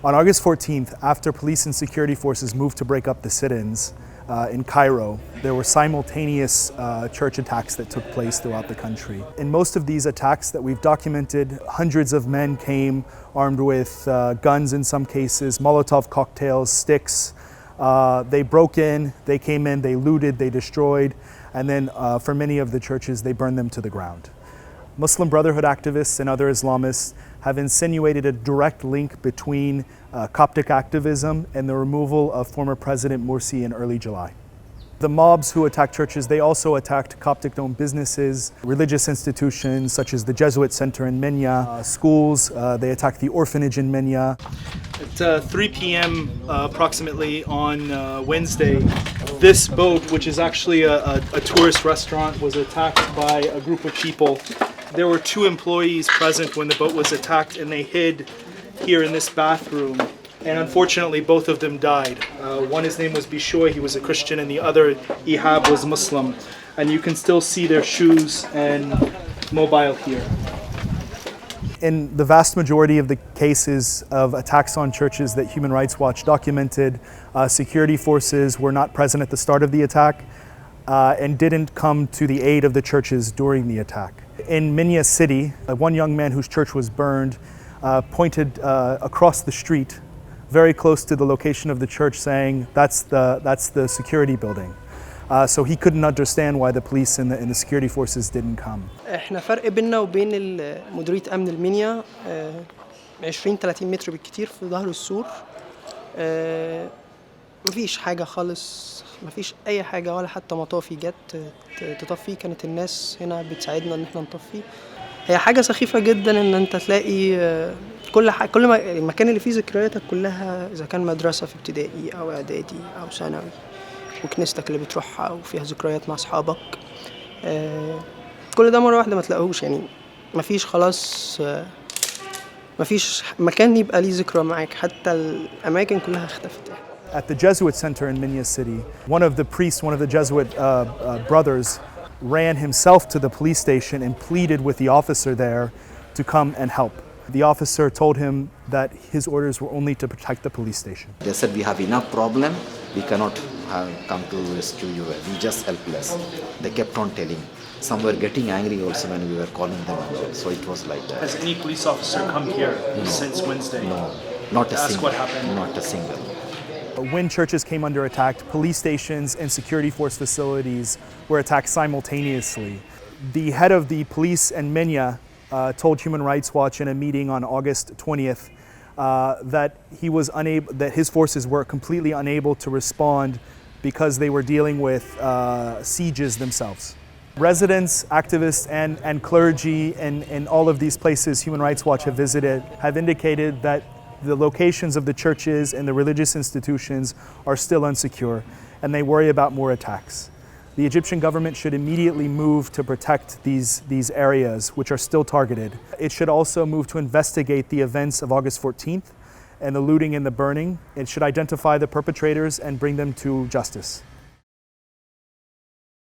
On August 14th, after police and security forces moved to break up the sit-ins in Cairo, there were simultaneous church attacks that took place throughout the country. In most of these attacks that we've documented, hundreds of men came armed with guns in some cases, Molotov cocktails, sticks. They broke in, they came in, they looted, they destroyed, and then for many of the churches, they burned them to the ground. Muslim Brotherhood activists and other Islamists have insinuated a direct link between Coptic activism and the removal of former President Morsi in early July. The mobs who attacked churches, they also attacked Coptic-owned businesses, religious institutions such as the Jesuit Center in Minya, schools, they attacked the orphanage in Minya. At 3 p.m. Approximately on Wednesday, this boat, which is actually a tourist restaurant, was attacked by a group of people. There were 2 employees present when the boat was attacked, and they hid here in this bathroom. And unfortunately, both of them died. One, his name was Bishoy, he was a Christian, and the other, Ihab, was Muslim. And you can still see their shoes and mobile here. In the vast majority of the cases of attacks on churches that Human Rights Watch documented, security forces were not present at the start of the attack and didn't come to the aid of the churches during the attack. In Minya City, one young man whose church was burned pointed across the street, very close to the location of the church, saying, that's the security building. So he couldn't understand why the police and the security forces didn't come. احنا فرق بيننا وبين مديرية أمن المنيا 20-30 متر بالكتير في ظهر السور. مفيش حاجة خالص، مفيش أي حاجة ولا حتى مطافي جت تطفي. كانت الناس هنا بتساعدنا إن احنا نطفي. هي حاجة سخيفة جدا إن أنت تلاقي كل ما المكان اللي فيه ذكرياتك كلها، إذا كان مدرسة في ابتدائي أو إعدادي أو ثانوي، وكنيستك اللي بتروحها وفيها ذكريات مع أصحابك، كل ده مرة واحدة ما تلاقوش. يعني مفيش خلاص، مفيش مكان يبقى ليه ذكرى معاك، حتى الأماكن كلها اختفت. At the Jesuit Center in Minya City, one of the priests, one of the Jesuit brothers, ran himself to the police station and pleaded with the officer there to come and help. The officer told him that his orders were only to protect the police station. They said, we have enough problem, we cannot come to rescue you, we just helpless. They kept on telling. Some were getting angry also when we were calling them, so it was like that. Has any police officer come here since Wednesday? No, not a single. What happened? Not a single. When churches came under attack, police stations and security force facilities were attacked simultaneously. The head of the police in Minya told Human Rights Watch in a meeting on August 20th that that his forces were completely unable to respond because they were dealing with sieges themselves. Residents, activists, and clergy in all of these places Human Rights Watch have visited have indicated that the locations of the churches and the religious institutions are still unsecure, and they worry about more attacks. The Egyptian government should immediately move to protect these areas, which are still targeted. It should also move to investigate the events of August 14th and the looting and the burning. It should identify the perpetrators and bring them to justice.